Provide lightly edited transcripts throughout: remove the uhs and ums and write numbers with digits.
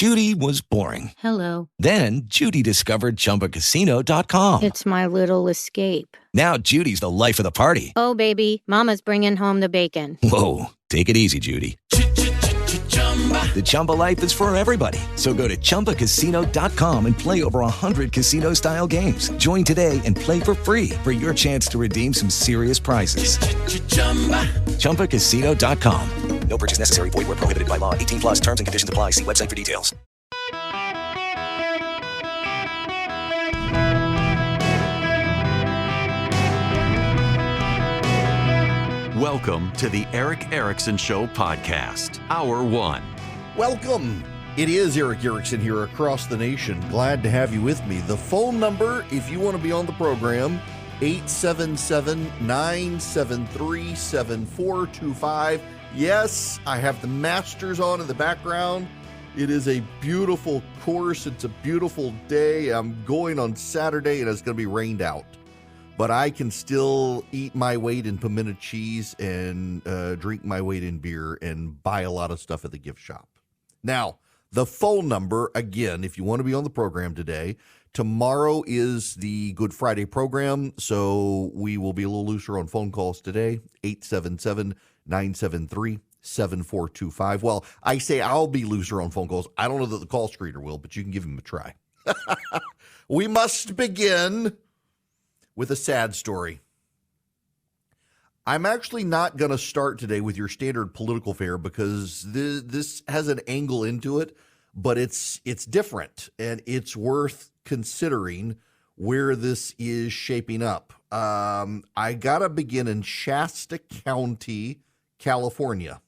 Judy was boring. Hello. Then Judy discovered ChumbaCasino.com. It's my little escape. Now Judy's the life of the party. Oh, baby, mama's bringing home the bacon. Whoa, take it easy, Judy. The Chumba life is for everybody. So go to ChumbaCasino.com and play over 100 casino-style games. Join today and play for free for your chance to redeem some serious prizes. ChumbaCasino.com. No purchase necessary. Void where prohibited by law. 18 plus terms and conditions apply. See website for details. Welcome to the Eric Erickson Show podcast, Hour 1. Welcome. It is Eric Erickson here across the nation. Glad to have you with me. The phone number, if you want to be on the program, 877-973-7425. Yes, I have the Masters on in the background. It is a beautiful course. It's a beautiful day. I'm going on Saturday and it's going to be rained out. But I can still eat my weight in pimento cheese and drink my weight in beer and buy a lot of stuff at the gift shop. Now, the phone number, again, if you want to be on the program today, tomorrow is the Good Friday program, so we will be a little looser on phone calls today, 877-973-7425. Well, I say I'll be looser on phone calls. I don't know that the call screener will, but you can give him a try. We must begin with a sad story. I'm actually not going to start today with your standard political fare because this has an angle into it, but it's different and it's worth considering where this is shaping up. I got to begin in Shasta County, California.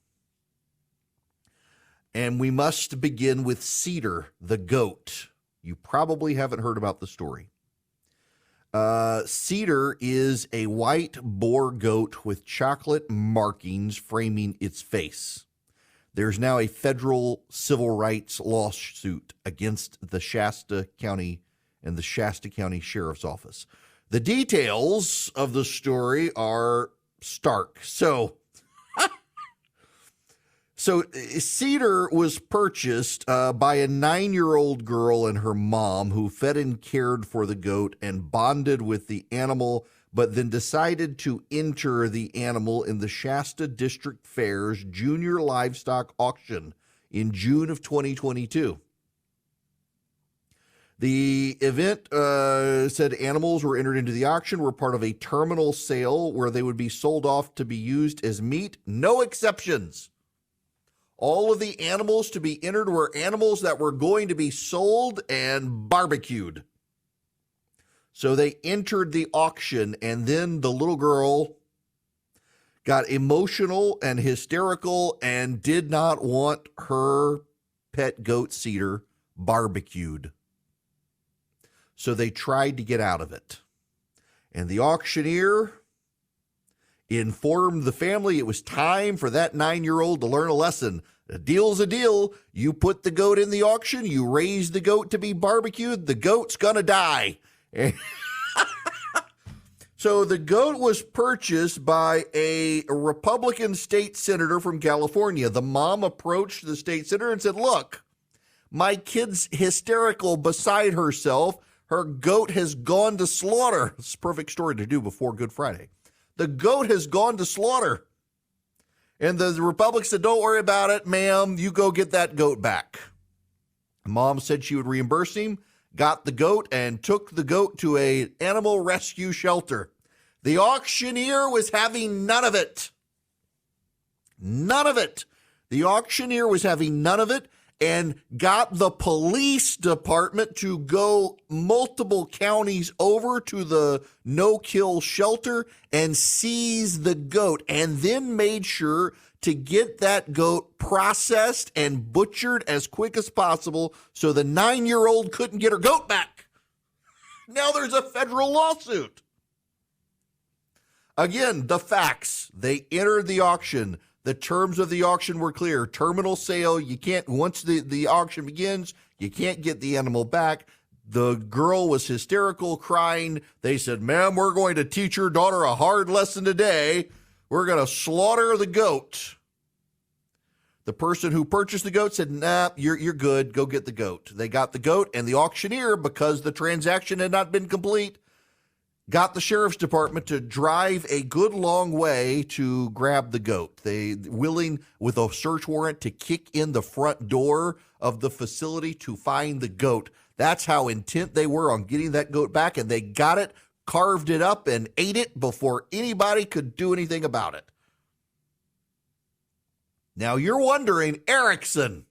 And we must begin with Cedar, the goat. You probably haven't heard about the story. Cedar is a white boar goat with chocolate markings framing its face. There's now a federal civil rights lawsuit against the Shasta County and the Shasta County Sheriff's Office. The details of the story are stark. So Cedar was purchased by a 9-year-old girl and her mom who fed and cared for the goat and bonded with the animal, but then decided to enter the animal in the Shasta District Fair's Junior Livestock Auction in June of 2022. The event said animals were entered into the auction, were part of a terminal sale where they would be sold off to be used as meat. No exceptions. All of the animals to be entered were animals that were going to be sold and barbecued. So they entered the auction, and then the little girl got emotional and hysterical and did not want her pet goat Cedar barbecued. So they tried to get out of it. And the auctioneer informed the family it was time for that 9-year-old to learn a lesson. A deal's a deal. You put the goat in the auction, you raise the goat to be barbecued, the goat's gonna die. So the goat was purchased by a Republican state senator from California. The mom approached the state senator and said, look, my kid's hysterical, beside herself. Her goat has gone to slaughter. It's a perfect story to do before Good Friday. The goat has gone to slaughter. And the Republicans said, don't worry about it, ma'am. You go get that goat back. Mom said she would reimburse him, got the goat, and took the goat to an animal rescue shelter. The auctioneer was having none of it. None of it. The auctioneer was having none of it and got the police department to go multiple counties over to the no-kill shelter and seize the goat, and then made sure to get that goat processed and butchered as quick as possible so the 9-year-old couldn't get her goat back. Now there's a federal lawsuit. Again, the facts. They entered the auction. The terms of the auction were clear. Terminal sale, you can't, once the auction begins, you can't get the animal back. The girl was hysterical, crying. They said, ma'am, we're going to teach your daughter a hard lesson today. We're going to slaughter the goat. The person who purchased the goat said, nah, you're good. Go get the goat. They got the goat, and the auctioneer, because the transaction had not been complete, got the sheriff's department to drive a good long way to grab the goat. They willing, with a search warrant, to kick in the front door of the facility to find the goat. That's how intent they were on getting that goat back, and they got it, carved it up, and ate it before anybody could do anything about it. Now you're wondering, Erickson,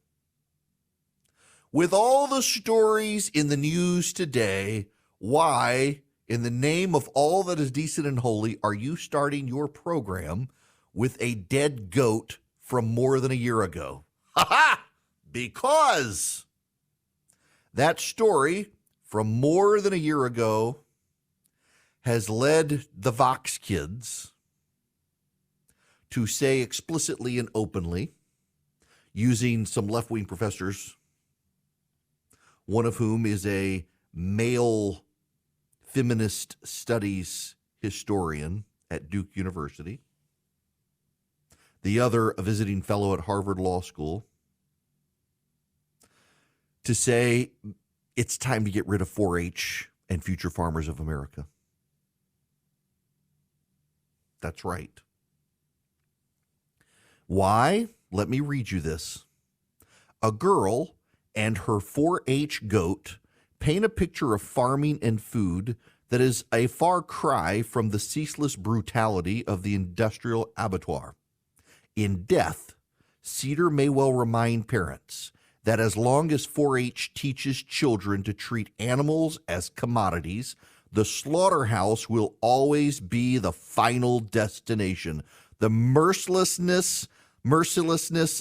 with all the stories in the news today, why, in the name of all that is decent and holy, are you starting your program with a dead goat from more than a year ago? Ha ha! Because that story from more than a year ago has led the Vox kids to say explicitly and openly, using some left-wing professors, one of whom is a male feminist studies historian at Duke University, the other a visiting fellow at Harvard Law School, to say it's time to get rid of 4-H and Future Farmers of America. That's right. Why? Let me read you this. A girl and her 4-H goat paint a picture of farming and food that is a far cry from the ceaseless brutality of the industrial abattoir. In death, Cedar may well remind parents that as long as 4-H teaches children to treat animals as commodities, the slaughterhouse will always be the final destination. The mercilessness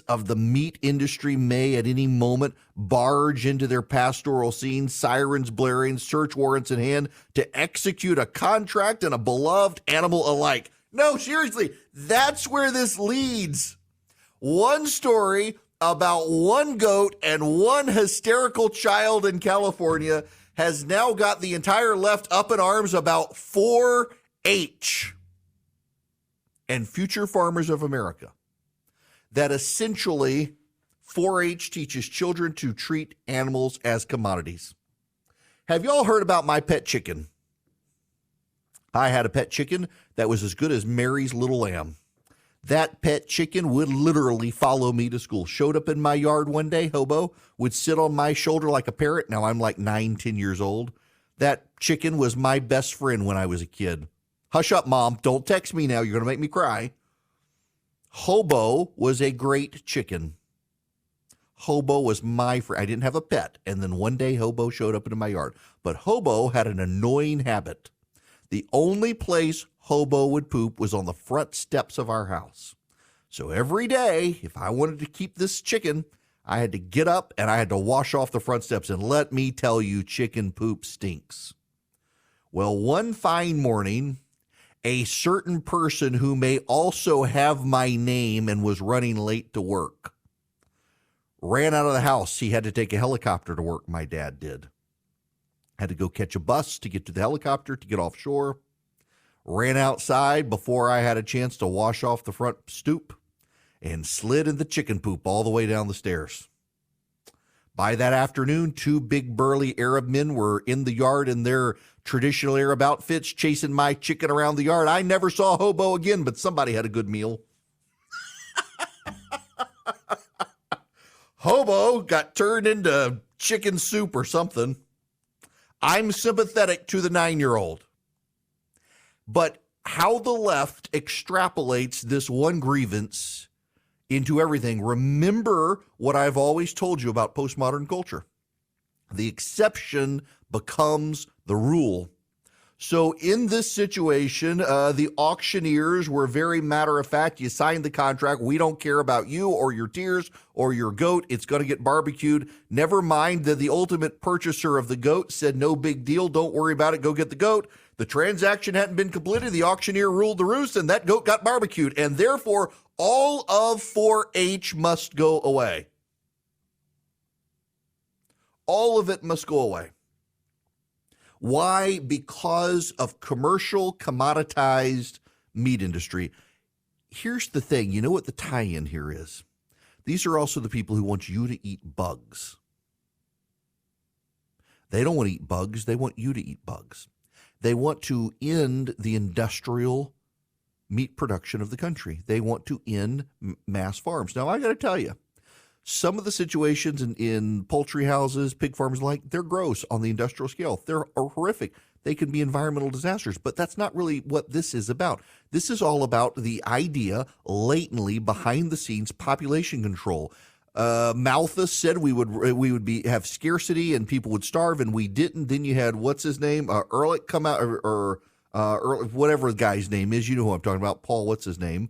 of the meat industry may at any moment barge into their pastoral scene, sirens blaring, search warrants in hand, to execute a contract and a beloved animal alike. No, seriously, that's where this leads. One story about one goat and one hysterical child in California has now got the entire left up in arms about 4-H and Future Farmers of America. That essentially 4-H teaches children to treat animals as commodities. Have y'all heard about my pet chicken? I had a pet chicken that was as good as Mary's little lamb. That pet chicken would literally follow me to school. Showed up in my yard one day, Hobo, would sit on my shoulder like a parrot. Now I'm like 9, 10 years old. That chicken was my best friend when I was a kid. Hush up, Mom. Don't text me now. You're going to make me cry. Hobo was a great chicken. Hobo was my friend. I didn't have a pet. And then one day Hobo showed up into my yard. But Hobo had an annoying habit. The only place Hobo would poop was on the front steps of our house. So every day, if I wanted to keep this chicken, I had to get up and I had to wash off the front steps. And let me tell you, chicken poop stinks. Well, one fine morning, a certain person who may also have my name and was running late to work ran out of the house. He had to take a helicopter to work, my dad did. Had to go catch a bus to get to the helicopter to get offshore. Ran outside before I had a chance to wash off the front stoop and slid in the chicken poop all the way down the stairs. By that afternoon, 2 big burly Arab men were in the yard in their traditional Arab outfits chasing my chicken around the yard. I never saw Hobo again, but somebody had a good meal. Hobo got turned into chicken soup or something. I'm sympathetic to the 9-year-old. But how the left extrapolates this one grievance into everything. Remember what I've always told you about postmodern culture. The exception becomes the rule. So in this situation, the auctioneers were very matter of fact. You signed the contract. We don't care about you or your tears or your goat. It's going to get barbecued. Never mind that the ultimate purchaser of the goat said, no big deal. Don't worry about it. Go get the goat. The transaction hadn't been completed. The auctioneer ruled the roost, and that goat got barbecued. And therefore, all of 4-H must go away. All of it must go away. Why? Because of commercial, commoditized meat industry. Here's the thing. You know what the tie-in here is? These are also the people who want you to eat bugs. They don't want to eat bugs. They want you to eat bugs. They want to end the industrial meat production of the country. They want to end mass farms. Now, I got to tell you, some of the situations in poultry houses, pig farms, they're gross on the industrial scale. They're horrific. They can be environmental disasters, but that's not really what this is about. This is all about the idea, latently behind the scenes, population control. Malthus said we would have scarcity and people would starve, and we didn't. Then you had what's his name, Ehrlich come out, or whatever the guy's name is. You know who I'm talking about, Paul. What's his name?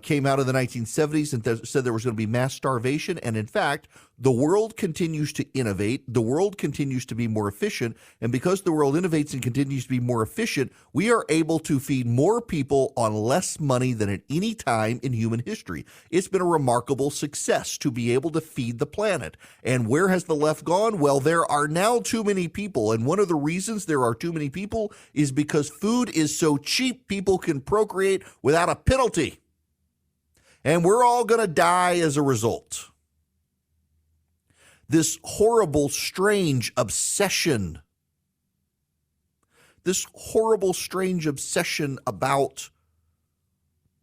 Came out in the 1970s and said there was going to be mass starvation. And in fact, the world continues to innovate. The world continues to be more efficient. And because the world innovates and continues to be more efficient, we are able to feed more people on less money than at any time in human history. It's been a remarkable success to be able to feed the planet. And where has the left gone? Well, there are now too many people. And one of the reasons there are too many people is because food is so cheap, people can procreate without a penalty. And we're all going to die as a result. This horrible, strange obsession. This horrible, strange obsession about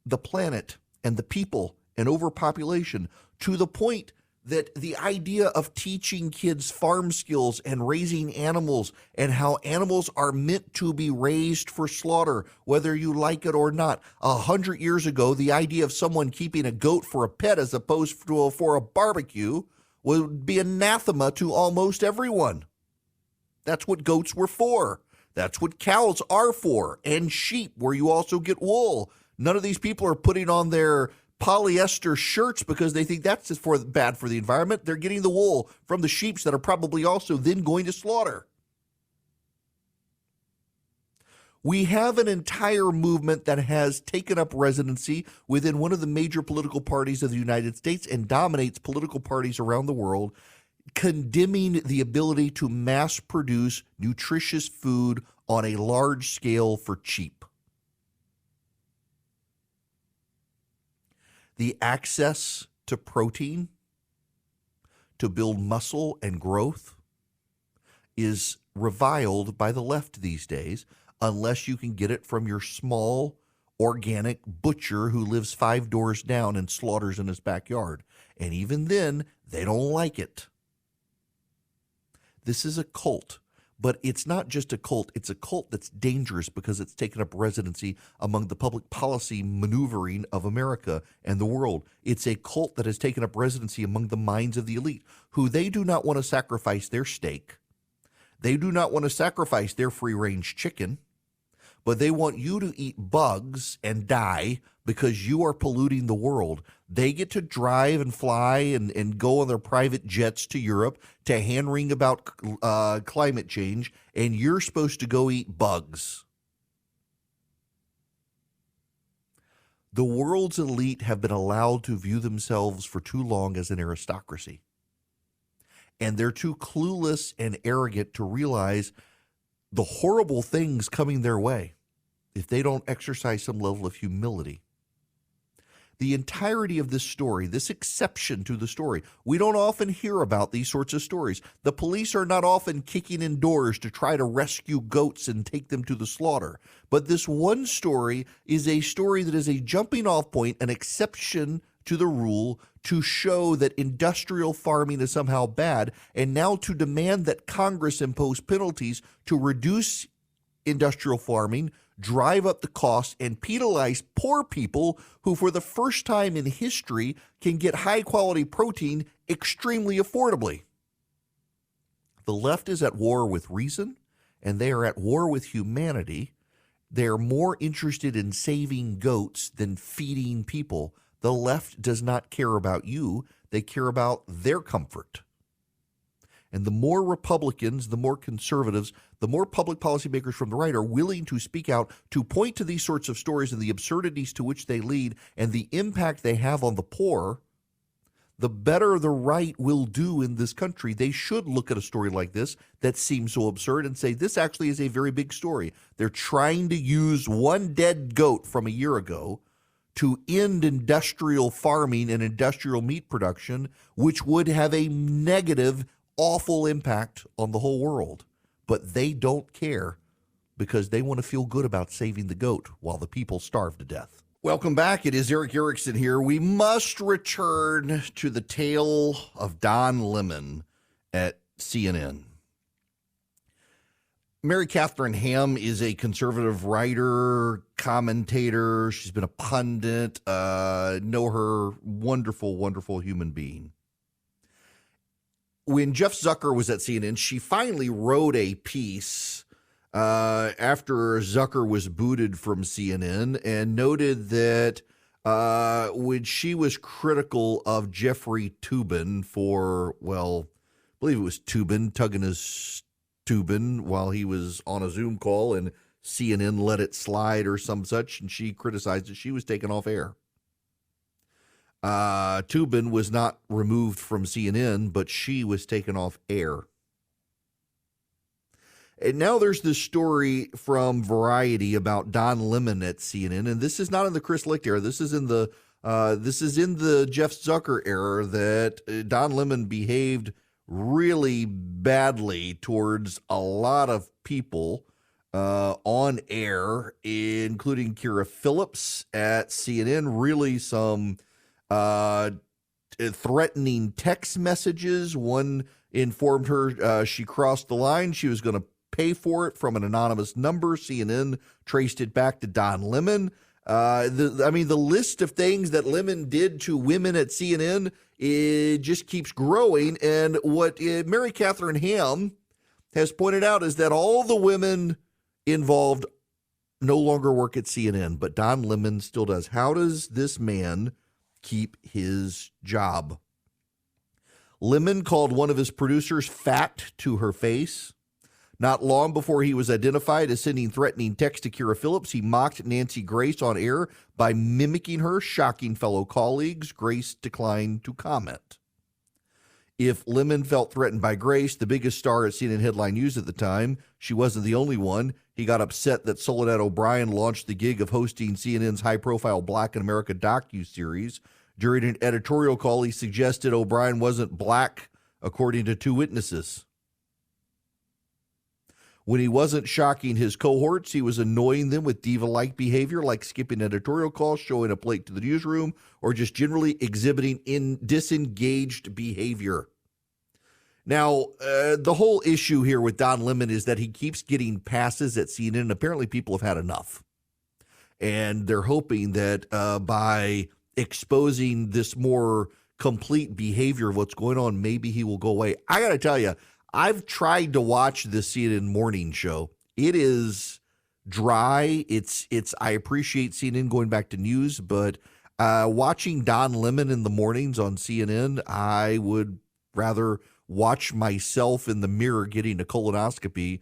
the planet and the people and overpopulation, to the point that the idea of teaching kids farm skills and raising animals and how animals are meant to be raised for slaughter, whether you like it or not. 100 years ago, the idea of someone keeping a goat for a pet as opposed to for a barbecue would be anathema to almost everyone. That's what goats were for. That's what cows are for, and sheep, where you also get wool. None of these people are putting on their polyester shirts because they think that's just bad for the environment. They're getting the wool from the sheep that are probably also then going to slaughter. We have an entire movement that has taken up residency within one of the major political parties of the United States and dominates political parties around the world, condemning the ability to mass produce nutritious food on a large scale for cheap. The access to protein to build muscle and growth is reviled by the left these days, unless you can get it from your small organic butcher who lives 5 doors down and slaughters in his backyard. And even then, they don't like it. This is a cult. But it's not just a cult. It's a cult that's dangerous because it's taken up residency among the public policy maneuvering of America and the world. It's a cult that has taken up residency among the minds of the elite, who they do not want to sacrifice their steak. They do not want to sacrifice their free-range chicken, but they want you to eat bugs and die because you are polluting the world. They get to drive and fly and go on their private jets to Europe to hand-wring about climate change, and you're supposed to go eat bugs. The world's elite have been allowed to view themselves for too long as an aristocracy. And they're too clueless and arrogant to realize the horrible things coming their way if they don't exercise some level of humility. The entirety of this story, this exception to the story, we don't often hear about these sorts of stories. The police are not often kicking in doors to try to rescue goats and take them to the slaughter. But this one story is a story that is a jumping off point, an exception to the rule, to show that industrial farming is somehow bad, and now to demand that Congress impose penalties to reduce industrial farming, drive up the cost, and penalize poor people who, for the first time in history, can get high-quality protein extremely affordably. The left is at war with reason, and they are at war with humanity. They are more interested in saving goats than feeding people. The left does not care about you. They care about their comfort. And the more Republicans, the more conservatives, the more public policymakers from the right are willing to speak out, to point to these sorts of stories and the absurdities to which they lead and the impact they have on the poor, the better the right will do in this country. They should look at a story like this that seems so absurd and say, this actually is a very big story. They're trying to use one dead goat from a year ago to end industrial farming and industrial meat production, which would have a negative, awful impact on the whole world. But they don't care because they want to feel good about saving the goat while the people starve to death. Welcome back. It is Eric Erickson here. We must return to the tale of Don Lemon at CNN. Mary Catherine Ham is a conservative writer, commentator. She's been a pundit. Know her, wonderful, wonderful human being. When Jeff Zucker was at CNN, she finally wrote a piece after Zucker was booted from CNN and noted that when she was critical of Jeffrey Toobin for, well, I believe it was Toobin tugging his Toobin while he was on a Zoom call and CNN let it slide or some such, and she criticized that she was taken off air. Toobin was not removed from CNN, but she was taken off air. And now there's this story from Variety about Don Lemon at CNN, and this is not in the Chris Licht era. This is in the Jeff Zucker era that Don Lemon behaved really badly towards a lot of people on air, including Kira Phillips at CNN. Really some threatening text messages. One informed her she crossed the line. She was going to pay for it from an anonymous number. CNN traced it back to Don Lemon. The list of things that Lemon did to women at CNN, it just keeps growing. And what Mary Catherine Ham has pointed out is that all the women involved no longer work at CNN, but Don Lemon still does. How does this man keep his job? Lemon called one of his producers fat to her face. Not long before he was identified as sending threatening texts to Kira Phillips, he mocked Nancy Grace on air by mimicking her, shocking fellow colleagues. Grace declined to comment. If Lemon felt threatened by Grace, the biggest star at CNN Headline News at the time, she wasn't the only one. He got upset that Soledad O'Brien launched the gig of hosting CNN's high-profile Black in America docuseries. During an editorial call, he suggested O'Brien wasn't black, according to two witnesses. When he wasn't shocking his cohorts, he was annoying them with diva-like behavior, like skipping editorial calls, showing up late to the newsroom, or just generally exhibiting disengaged behavior. Now, the whole issue here with Don Lemon is that he keeps getting passes at CNN, and apparently people have had enough. And they're hoping that by exposing this more complete behavior of what's going on, maybe he will go away. I got to tell you, I've tried to watch the CNN morning show. It is dry. I appreciate CNN going back to news, but watching Don Lemon in the mornings on CNN, I would rather watch myself in the mirror getting a colonoscopy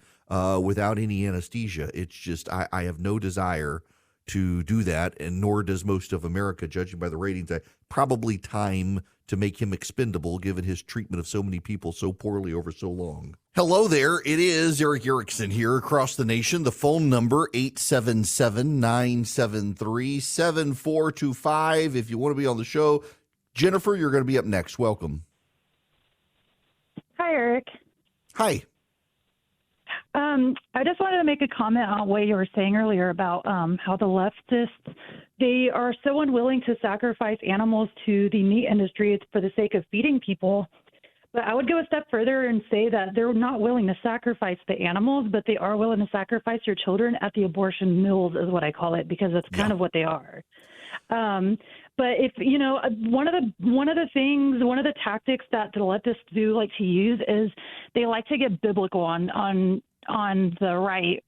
without any anesthesia. It's just, I have no desire to do that, and nor does most of America, judging by the ratings. Probably time to make him expendable, given his treatment of so many people so poorly over so long. Hello there. It is Eric Erickson here across the nation. The phone number, 877-973-7425. If you want to be on the show. Jennifer, you're going to be up next. Welcome. Hi, Eric. Hi. I just wanted to make a comment on what you were saying earlier about how the leftists, they are so unwilling to sacrifice animals to the meat industry for the sake of feeding people. But I would go a step further and say that they're not willing to sacrifice the animals, but they are willing to sacrifice your children at the abortion mills, is what I call it, because that's kind of what they are. But if, you know, one of the tactics that the leftists do like to use is they like to get biblical on the right,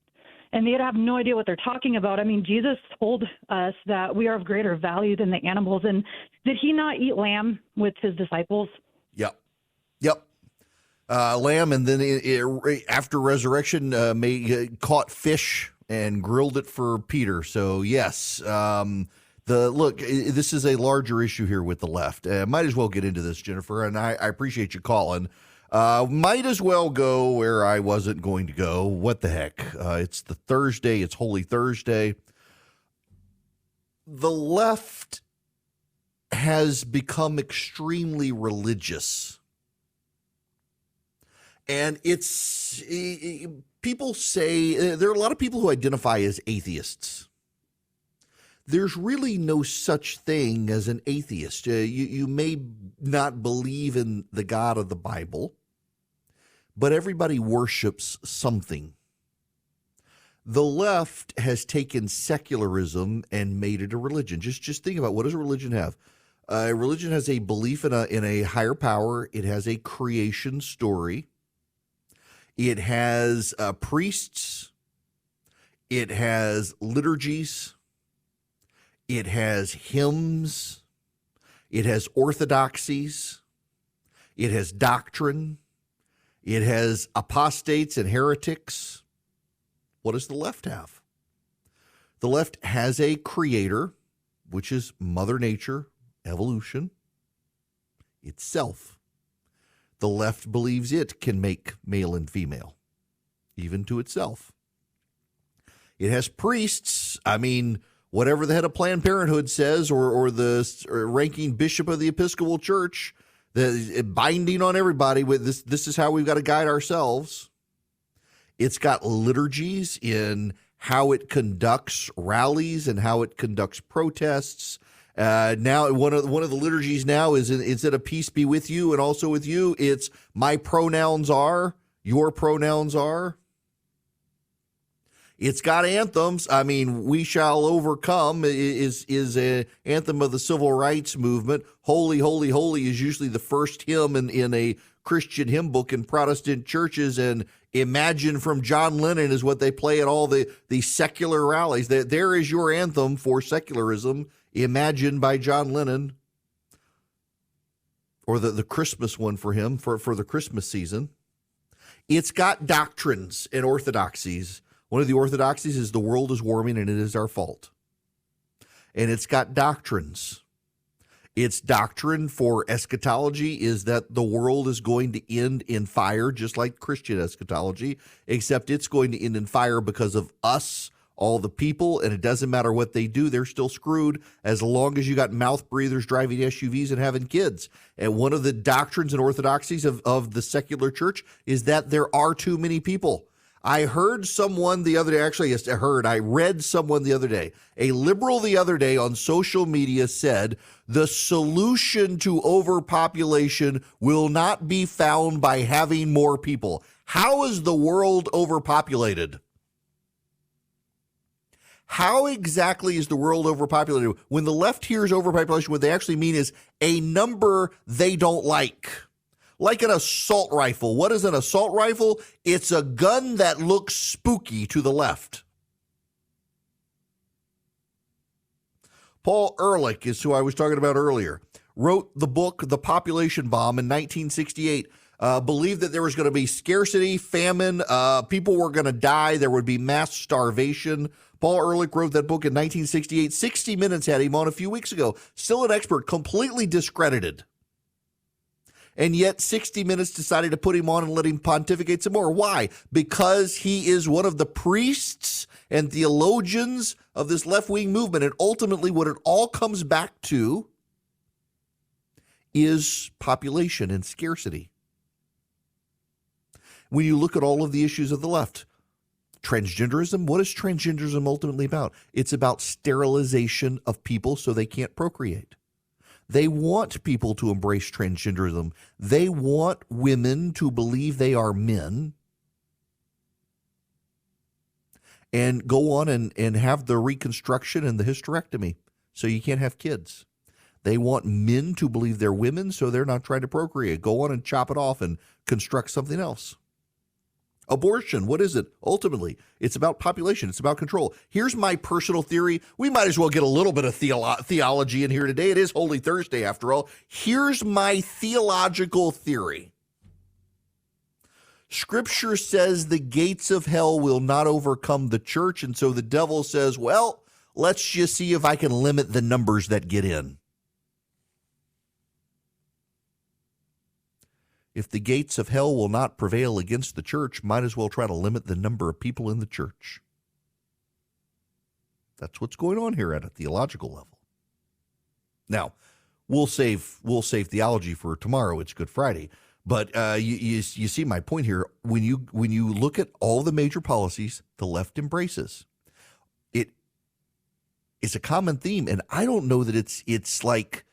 and they have no idea what they're talking about. I mean, Jesus told us that we are of greater value than the animals. And did he not eat lamb with his disciples? Yep. Lamb, and then after resurrection, caught fish and grilled it for Peter. So yes, this is a larger issue here with the left. Might as well get into this, Jennifer, and I appreciate you calling. Might as well go where I wasn't going to go. What the heck? It's the Thursday. It's Holy Thursday. the left has become extremely religious. And people say, there are a lot of people who identify as atheists. There's really no such thing as an atheist. You may not believe in the God of the Bible, but everybody worships something. The left has taken secularism and made it a religion. Just think about, what does a religion have? A religion has a belief in a higher power. It has a creation story. It has priests. It has liturgies. It has hymns. It has orthodoxies. It has doctrine. It has apostates and heretics. What does the left have? The left has a creator, which is Mother Nature, evolution, itself. The left believes it can make male and female, even to itself. It has priests. I mean, whatever the head of Planned Parenthood says, or the ranking bishop of the Episcopal Church, the binding on everybody with this is how we've got to guide ourselves. It's got liturgies in how it conducts rallies and how it conducts protests. Now, one of the liturgies now is, instead of peace be with you and also with you, it's my pronouns are, your pronouns are. It's got anthems. I mean, We Shall Overcome is an anthem of the civil rights movement. Holy, Holy, Holy is usually the first hymn in a Christian hymn book in Protestant churches, and Imagine from John Lennon is what they play at all the secular rallies. There is your anthem for secularism, Imagine by John Lennon, or the Christmas one for him for the Christmas season. It's got doctrines and orthodoxies. One of the orthodoxies is the world is warming and it is our fault. And it's got doctrines. Its doctrine for eschatology is that the world is going to end in fire, just like Christian eschatology, except it's going to end in fire because of us, all the people, and it doesn't matter what they do, they're still screwed as long as you got mouth breathers driving SUVs and having kids. And one of the doctrines and orthodoxies of the secular church is that there are too many people. I heard someone the other day, I read someone the other day, a liberal the other day on social media said, the solution to overpopulation will not be found by having more people. How is the world overpopulated? How exactly is the world overpopulated? When the left hears overpopulation, what they actually mean is a number they don't like. Like an assault rifle. What is an assault rifle? It's a gun that looks spooky to the left. Paul Ehrlich is who I was talking about earlier. Wrote the book, The Population Bomb, in 1968. Believed that there was going to be scarcity, famine, people were going to die, there would be mass starvation. Paul Ehrlich wrote that book in 1968. 60 Minutes had him on a few weeks ago. Still an expert, completely discredited. And yet 60 Minutes decided to put him on and let him pontificate some more. Why? Because he is one of the priests and theologians of this left-wing movement. And ultimately what it all comes back to is population and scarcity. When you look at all of the issues of the left, transgenderism, what is transgenderism ultimately about? It's about sterilization of people so they can't procreate. They want people to embrace transgenderism. They want women to believe they are men and go on and have the reconstruction and the hysterectomy so you can't have kids. They want men to believe they're women so they're not trying to procreate. Go on and chop it off and construct something else. Abortion, what is it? Ultimately, it's about population. It's about control. Here's my personal theory. We might as well get a little bit of theology in here today. It is Holy Thursday, after all. Here's my theological theory. Scripture says the gates of hell will not overcome the church, and so the devil says, well, let's just see if I can limit the numbers that get in. If the gates of hell will not prevail against the church, might as well try to limit the number of people in the church. That's what's going on here at a theological level. Now, we'll save theology for tomorrow. It's Good Friday. But you see my point here. When you look at all the major policies the left embraces, it is a common theme, and I don't know that it's like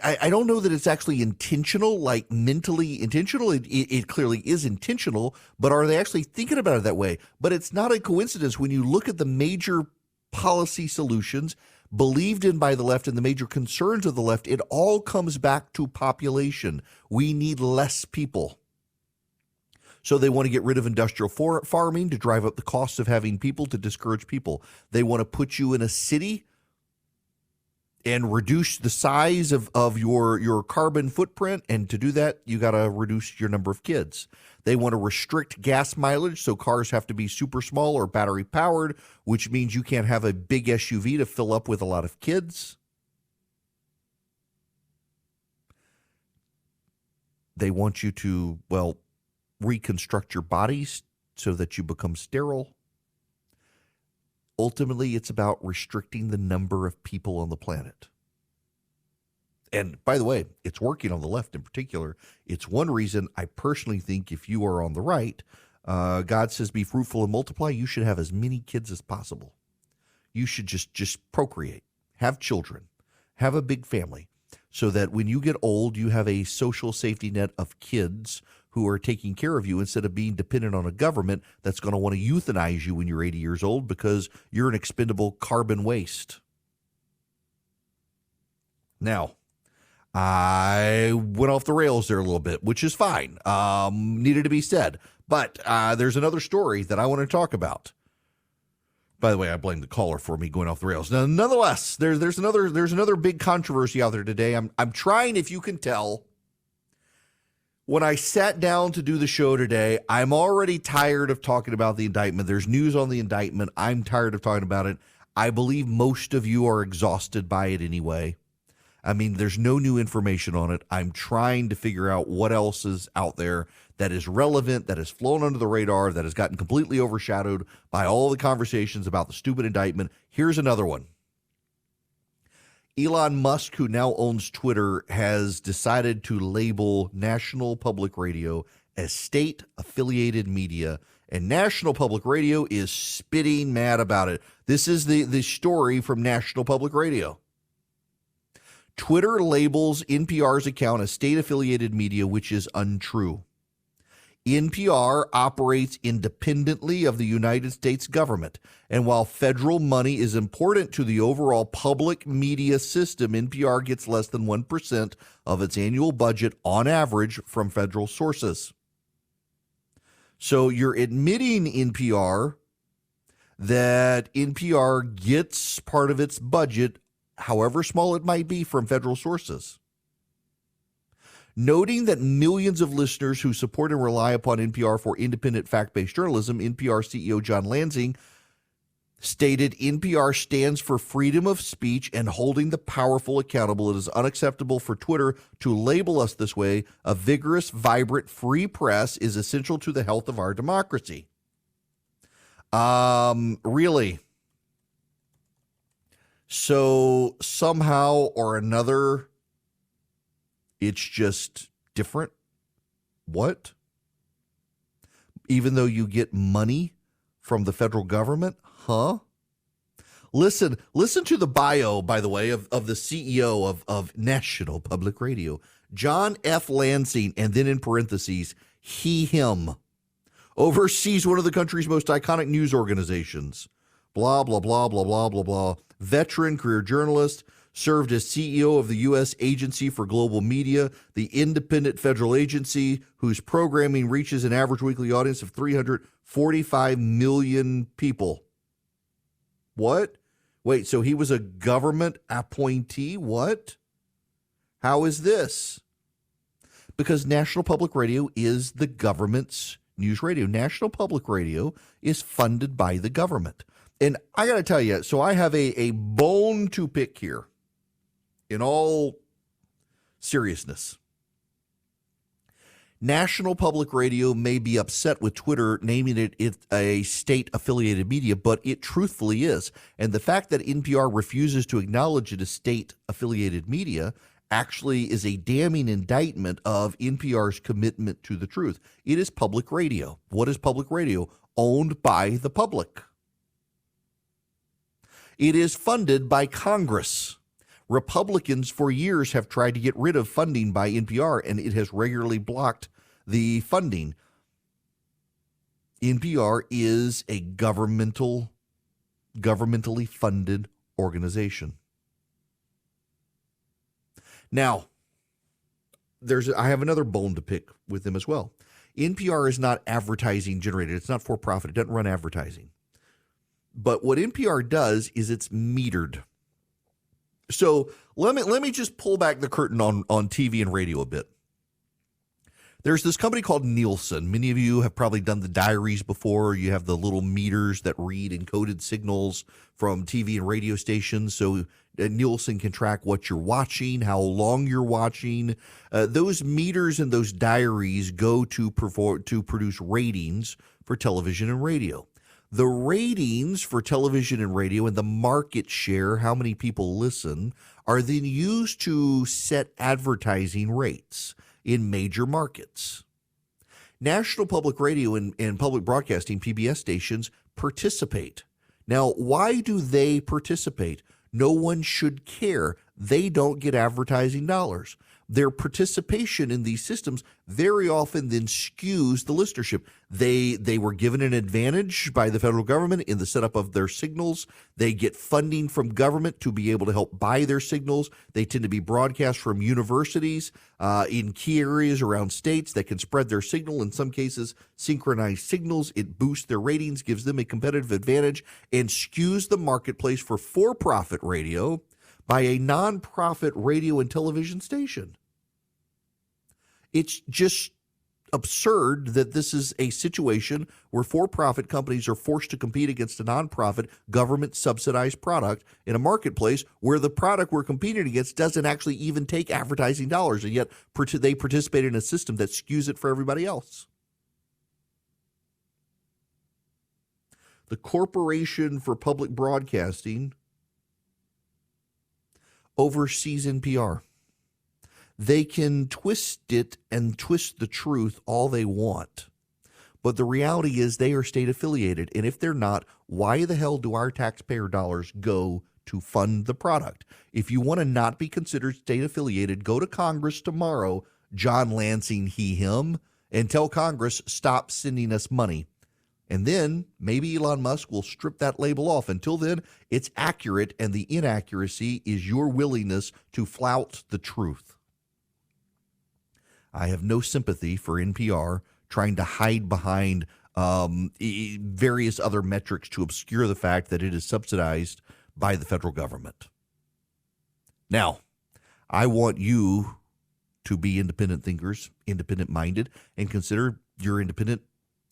I don't know that it's actually intentional, like mentally intentional. It clearly is intentional, but are they actually thinking about it that way? But it's not a coincidence when you look at the major policy solutions believed in by the left and the major concerns of the left, it all comes back to population. We need less people. So they want to get rid of industrial farming to drive up the cost of having people, to discourage people. They want to put you in a city and reduce the size of your carbon footprint. And to do that, you got to reduce your number of kids. They want to restrict gas mileage, so cars have to be super small or battery powered, which means you can't have a big SUV to fill up with a lot of kids. They want you to, reconstruct your bodies so that you become sterile. Ultimately, it's about restricting the number of people on the planet. And by the way, it's working on the left in particular. It's one reason I personally think if you are on the right, God says be fruitful and multiply. You should have as many kids as possible. You should just procreate, have children, have a big family, so that when you get old, you have a social safety net of kids who are taking care of you instead of being dependent on a government that's going to want to euthanize you when you're 80 years old because you're an expendable carbon waste. Now, I went off the rails there a little bit, which is fine. Needed to be said. But there's another story that I want to talk about. By the way, I blame the caller for me going off the rails. Now, nonetheless, there's another big controversy out there today. I'm trying, if you can tell, when I sat down to do the show today, I'm already tired of talking about the indictment. There's news on the indictment. I'm tired of talking about it. I believe most of you are exhausted by it anyway. I mean, there's no new information on it. I'm trying to figure out what else is out there that is relevant, that has flown under the radar, that has gotten completely overshadowed by all the conversations about the stupid indictment. Here's another one. Elon Musk, who now owns Twitter, has decided to label National Public Radio as state-affiliated media, and National Public Radio is spitting mad about it. This is the story from National Public Radio. Twitter labels NPR's account as state-affiliated media, which is untrue. NPR operates independently of the United States government, and while federal money is important to the overall public media system, NPR gets less than 1% of its annual budget on average from federal sources. So you're admitting NPR that NPR gets part of its budget, however small it might be, from federal sources. Noting that millions of listeners who support and rely upon NPR for independent fact-based journalism, NPR CEO John Lansing stated NPR stands for freedom of speech and holding the powerful accountable. It is unacceptable for Twitter to label us this way. A vigorous, vibrant, free press is essential to the health of our democracy. Really? So somehow or another, it's just different? What? Even though you get money from the federal government? Huh? Listen to the bio, by the way, of the CEO of National Public Radio, John F. Lansing, and then in parentheses, him, oversees one of the country's most iconic news organizations. Blah, blah, blah, blah, blah, blah, blah. Veteran, career journalist, served as CEO of the U.S. Agency for Global Media, the independent federal agency whose programming reaches an average weekly audience of 345 million people. What? Wait, so he was a government appointee? What? How is this? Because National Public Radio is the government's news radio. National Public Radio is funded by the government. And I got to tell you, so I have a bone to pick here. In all seriousness, National Public Radio may be upset with Twitter naming it a state-affiliated media, but it truthfully is. And the fact that NPR refuses to acknowledge it as state-affiliated media actually is a damning indictment of NPR's commitment to the truth. It is public radio. What is public radio? Owned by the public. It is funded by Congress. Republicans for years have tried to get rid of funding by NPR, and it has regularly blocked the funding. NPR is a governmentally funded organization. Now, I have another bone to pick with them as well. NPR is not advertising generated. It's not for profit. It doesn't run advertising. But what NPR does is it's metered. So let me just pull back the curtain on TV and radio a bit. There's this company called Nielsen. Many of you have probably done the diaries before. You have the little meters that read encoded signals from TV and radio stations. So Nielsen can track what you're watching, how long you're watching. Those meters and those diaries go to produce ratings for television and radio. The ratings for television and radio and the market share, how many people listen, are then used to set advertising rates in major markets. National Public Radio and public broadcasting, PBS stations, participate. Now, why do they participate? No one should care. They don't get advertising dollars. Their participation in these systems very often then skews the listenership. They were given an advantage by the federal government in the setup of their signals. They get funding from government to be able to help buy their signals. They tend to be broadcast from universities in key areas around states that can spread their signal. In some cases, synchronized signals. It boosts their ratings, gives them a competitive advantage, and skews the marketplace for for-profit radio by a nonprofit radio and television station. It's just absurd that this is a situation where for-profit companies are forced to compete against a nonprofit government-subsidized product in a marketplace where the product we're competing against doesn't actually even take advertising dollars, and yet they participate in a system that skews it for everybody else. The Corporation for Public Broadcasting oversees NPR. They can twist it and twist the truth all they want. But the reality is they are state affiliated. And if they're not, why the hell do our taxpayer dollars go to fund the product? If you want to not be considered state affiliated, go to Congress tomorrow, John Lansing, he, him, and tell Congress, stop sending us money. And then maybe Elon Musk will strip that label off. Until then, it's accurate, and the inaccuracy is your willingness to flout the truth. I have no sympathy for NPR trying to hide behind various other metrics to obscure the fact that it is subsidized by the federal government. Now, I want you to be independent thinkers, independent-minded, and consider your independent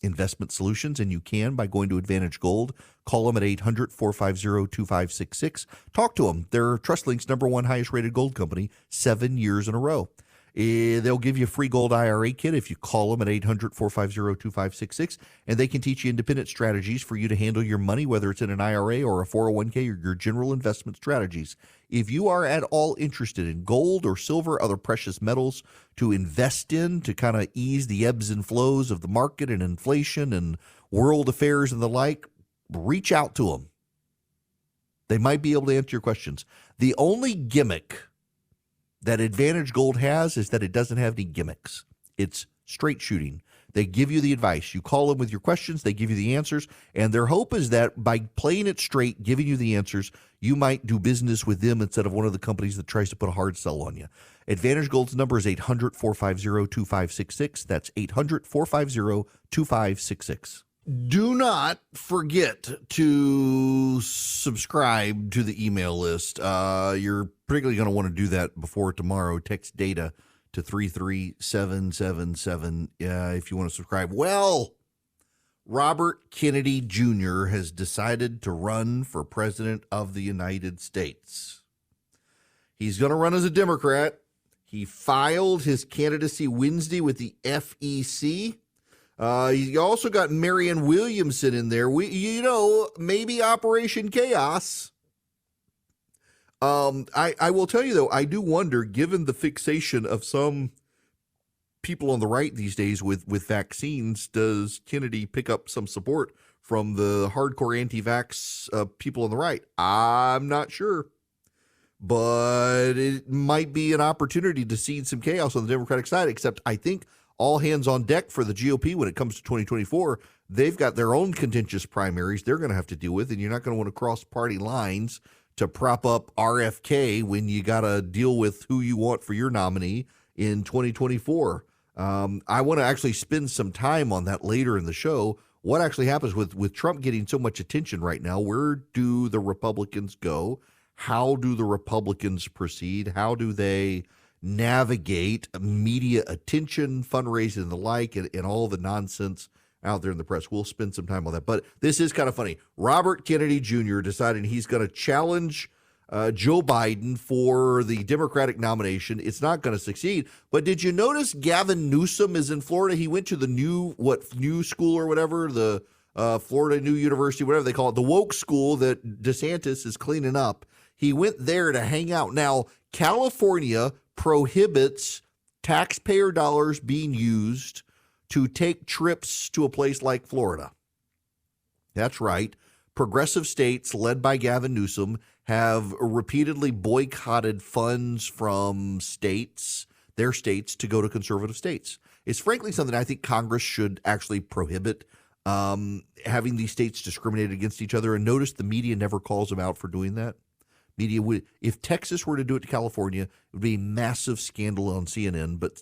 investment solutions, and you can by going to Advantage Gold. Call them at 800-450-2566. Talk to them. They're TrustLink's #1 highest-rated gold company 7 years in a row. They'll give you a free gold IRA kit if you call them at 800-450-2566, and they can teach you independent strategies for you to handle your money, whether it's in an IRA or a 401k or your general investment strategies. If you are at all interested in gold or silver, other precious metals to invest in to kind of ease the ebbs and flows of the market and inflation and world affairs and the like, reach out to them. They might be able to answer your questions. The only gimmick that Advantage Gold has is that it doesn't have any gimmicks. It's straight shooting. They give you the advice. You call them with your questions. They give you the answers. And their hope is that by playing it straight, giving you the answers, you might do business with them instead of one of the companies that tries to put a hard sell on you. Advantage Gold's number is 800-450-2566. That's 800-450-2566. Do not forget to subscribe to the email list. You're particularly going to want to do that before tomorrow. Text data to 33777 if you want to subscribe. Well, Robert Kennedy Jr. has decided to run for president of the United States. He's going to run as a Democrat. He filed his candidacy Wednesday with the FEC. You also got Marianne Williamson in there. Maybe Operation Chaos. I will tell you, though, I do wonder, given the fixation of some people on the right these days with vaccines, does Kennedy pick up some support from the hardcore anti-vax people on the right? I'm not sure. But it might be an opportunity to seed some chaos on the Democratic side, except I think all hands on deck for the GOP when it comes to 2024. They've got their own contentious primaries they're going to have to deal with, and you're not going to want to cross party lines to prop up RFK when you got to deal with who you want for your nominee in 2024. I want to actually spend some time on that later in the show. What actually happens with Trump getting so much attention right now? Where do the Republicans go? How do the Republicans proceed? How do they navigate media attention, fundraising, and the like, and all the nonsense out there in the press? We'll spend some time on that. But this is kind of funny. Robert Kennedy Jr. decided he's going to challenge Joe Biden for the Democratic nomination. It's not going to succeed. But did you notice Gavin Newsom is in Florida? He went to the new school or whatever, the Florida New University, whatever they call it, the woke school that DeSantis is cleaning up. He went there to hang out. Now, California prohibits taxpayer dollars being used to take trips to a place like Florida. That's right. Progressive states led by Gavin Newsom have repeatedly boycotted funds from their states, to go to conservative states. It's frankly something I think Congress should actually prohibit, having these states discriminate against each other. And notice the media never calls them out for doing that. Media would, if Texas were to do it to California, it would be a massive scandal on CNN, but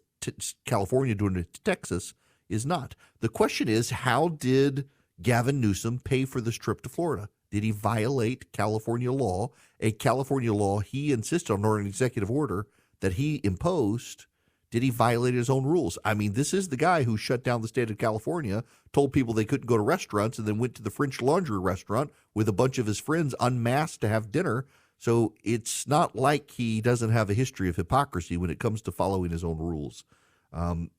California doing it to Texas is not. The question is, how did Gavin Newsom pay for this trip to Florida? Did he violate California law, a California law he insisted on, or an executive order that he imposed? Did he violate his own rules? I mean, this is the guy who shut down the state of California, told people they couldn't go to restaurants, and then went to the French Laundry restaurant with a bunch of his friends unmasked to have dinner. So it's not like he doesn't have a history of hypocrisy when it comes to following his own rules.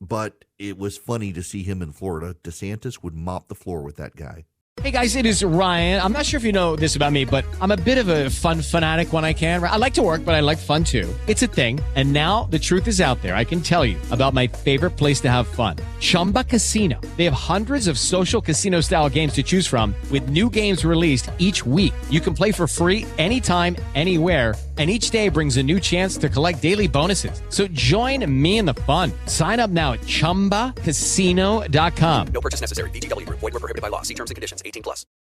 But it was funny to see him in Florida. DeSantis would mop the floor with that guy. Hey guys, it is Ryan. I'm not sure if you know this about me, but I'm a bit of a fun fanatic when I can. I like to work, but I like fun too. It's a thing. And now the truth is out there. I can tell you about my favorite place to have fun. Chumba Casino. They have hundreds of social casino style games to choose from, with new games released each week. You can play for free anytime, anywhere. And each day brings a new chance to collect daily bonuses. So join me in the fun. Sign up now at ChumbaCasino.com. No purchase necessary. VGW Group. Void where prohibited by law. See terms and conditions. 18+.